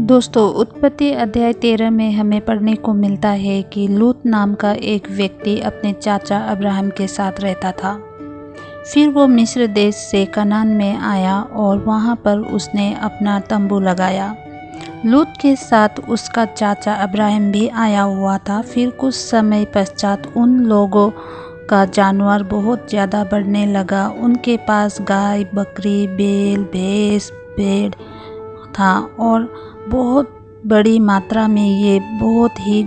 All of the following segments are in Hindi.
दोस्तों, उत्पत्ति अध्याय 13 में हमें पढ़ने को मिलता है कि लूत नाम का एक व्यक्ति अपने चाचा अब्राहम के साथ रहता था। फिर वो मिस्र देश से कनान में आया और वहाँ पर उसने अपना तंबू लगाया। लूत के साथ उसका चाचा अब्राहम भी आया हुआ था। फिर कुछ समय पश्चात उन लोगों का जानवर बहुत ज़्यादा बढ़ने लगा। उनके पास गाय, बकरी, बैल, भैंस, भेड़ था और बहुत बड़ी मात्रा में ये बहुत ही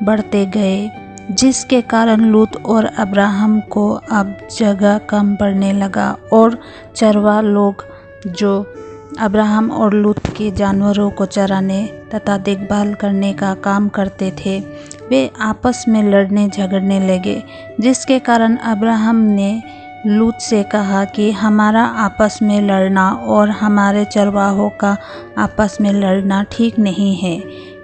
बढ़ते गए, जिसके कारण लूत और अब्राहम को अब जगह कम पड़ने लगा और चरवा लोग जो अब्राहम और लूत के जानवरों को चराने तथा देखभाल करने का काम करते थे, वे आपस में लड़ने झगड़ने लगे, जिसके कारण अब्राहम ने लूत से कहा कि हमारा आपस में लड़ना और हमारे चरवाहों का आपस में लड़ना ठीक नहीं है,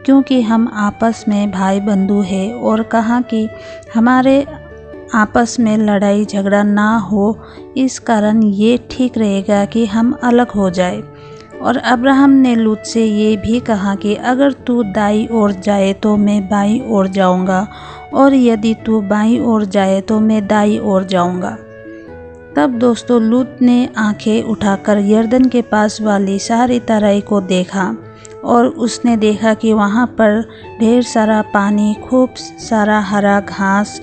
क्योंकि हम आपस में भाई बंधु हैं। और कहा कि हमारे आपस में लड़ाई झगड़ा ना हो, इस कारण ये ठीक रहेगा कि हम अलग हो जाए। और अब्राहम ने लूत से ये भी कहा कि अगर तू दाईं ओर जाए तो मैं बाईं ओर जाऊंगा, और यदि तू बाईं ओर जाए तो मैं दाईं ओर जाऊंगा। तब दोस्तों, लूत ने आंखें उठाकर यरदन के पास वाली सारी तराई को देखा और उसने देखा कि वहाँ पर ढेर सारा पानी, खूब सारा हरा घास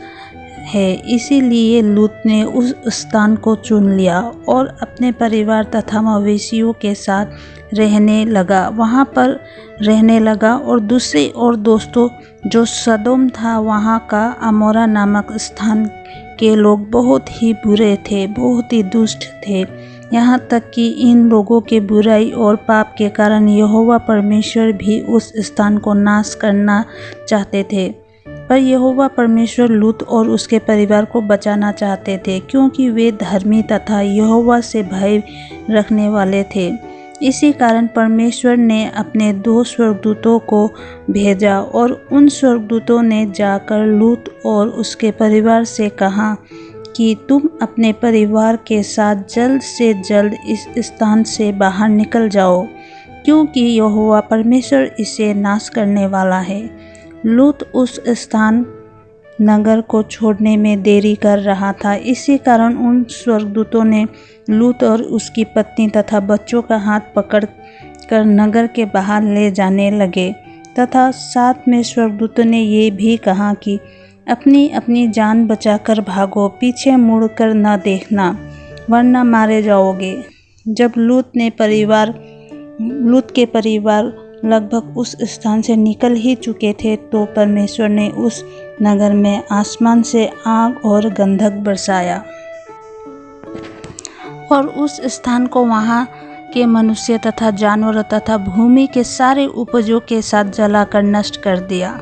है। इसीलिए लूत ने उस स्थान को चुन लिया और अपने परिवार तथा मवेशियों के साथ रहने लगा, वहाँ पर रहने लगा। और दूसरी ओर दोस्तों, जो सदोम था, वहाँ का अमोरा नामक स्थान के लोग बहुत ही बुरे थे, बहुत ही दुष्ट थे। यहाँ तक कि इन लोगों के बुराई और पाप के कारण यहोवा परमेश्वर भी उस स्थान को नाश करना चाहते थे। पर यहोवा परमेश्वर लूत और उसके परिवार को बचाना चाहते थे, क्योंकि वे धर्मी तथा यहोवा से भय रखने वाले थे। इसी कारण परमेश्वर ने अपने 2 स्वर्गदूतों को भेजा और उन स्वर्गदूतों ने जाकर लूत और उसके परिवार से कहा कि तुम अपने परिवार के साथ जल्द से जल्द इस स्थान से बाहर निकल जाओ, क्योंकि यहोवा परमेश्वर इसे नाश करने वाला है। लूत उस स्थान नगर को छोड़ने में देरी कर रहा था। इसी कारण उन स्वर्गदूतों ने लूत और उसकी पत्नी तथा बच्चों का हाथ पकड़ कर नगर के बाहर ले जाने लगे, तथा साथ में स्वर्गदूतों ने ये भी कहा कि अपनी अपनी जान बचाकर भागो, पीछे मुड़कर न देखना, वरना मारे जाओगे। जब लूत के परिवार लगभग उस स्थान से निकल ही चुके थे, तो परमेश्वर ने उस नगर में आसमान से आग और गंधक बरसाया और उस स्थान को वहाँ के मनुष्य तथा जानवर तथा भूमि के सारे उपजों के साथ जलाकर नष्ट कर दिया।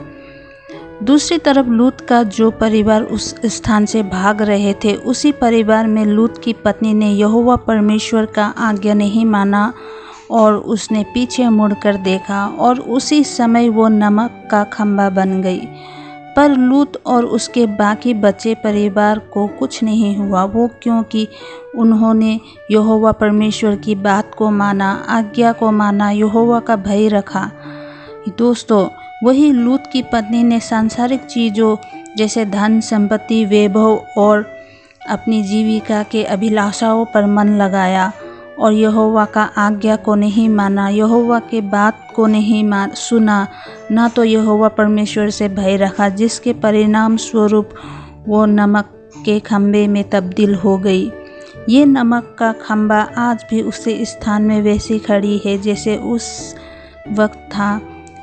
दूसरी तरफ लूत का जो परिवार उस स्थान से भाग रहे थे, उसी परिवार में लूत की पत्नी ने यहोवा परमेश्वर का आज्ञा नहीं माना और उसने पीछे मुड़कर देखा, और उसी समय वो नमक का खंभा बन गई। पर लूत और उसके बाकी बचे परिवार को कुछ नहीं हुआ, वो क्योंकि उन्होंने यहोवा परमेश्वर की बात को माना, आज्ञा को माना, यहोवा का भय रखा। दोस्तों, वही लूत की पत्नी ने सांसारिक चीज़ों जैसे धन संपत्ति, वैभव और अपनी जीविका के अभिलाषाओं पर मन लगाया और यहोवा का आज्ञा को नहीं माना, यहोवा के बात को नहीं सुना, ना तो यहोवा परमेश्वर से भय रखा, जिसके परिणाम स्वरूप वो नमक के खंभे में तब्दील हो गई। ये नमक का खंभा आज भी उसी स्थान में वैसी खड़ी है जैसे उस वक्त था।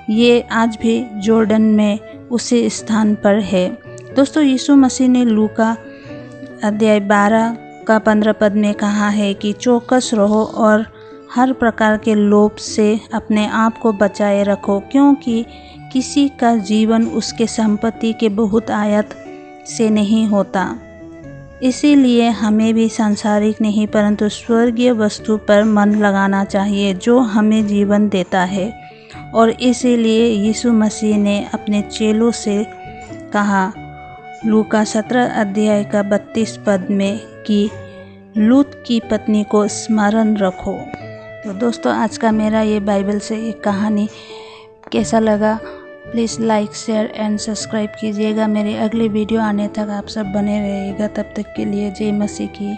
ये आज भी जॉर्डन में उसी स्थान पर है। दोस्तों, यीशु मसीह ने लूका अध्याय 12 का 15 पद में कहा है कि चौकस रहो और हर प्रकार के लोभ से अपने आप को बचाए रखो, क्योंकि किसी का जीवन उसके संपत्ति के बहुत आयत से नहीं होता। इसीलिए हमें भी सांसारिक नहीं परंतु स्वर्गीय वस्तु पर मन लगाना चाहिए, जो हमें जीवन देता है। और इसीलिए यीशु मसीह ने अपने चेलों से कहा लूका 17 अध्याय का 32 पद में कि लूत की पत्नी को स्मरण रखो। तो दोस्तों, आज का मेरा ये बाइबल से एक कहानी कैसा लगा please like share and subscribe कीजिएगा। मेरे अगले वीडियो आने तक आप सब बने रहिएगा। तब तक के लिए जय मसीह की।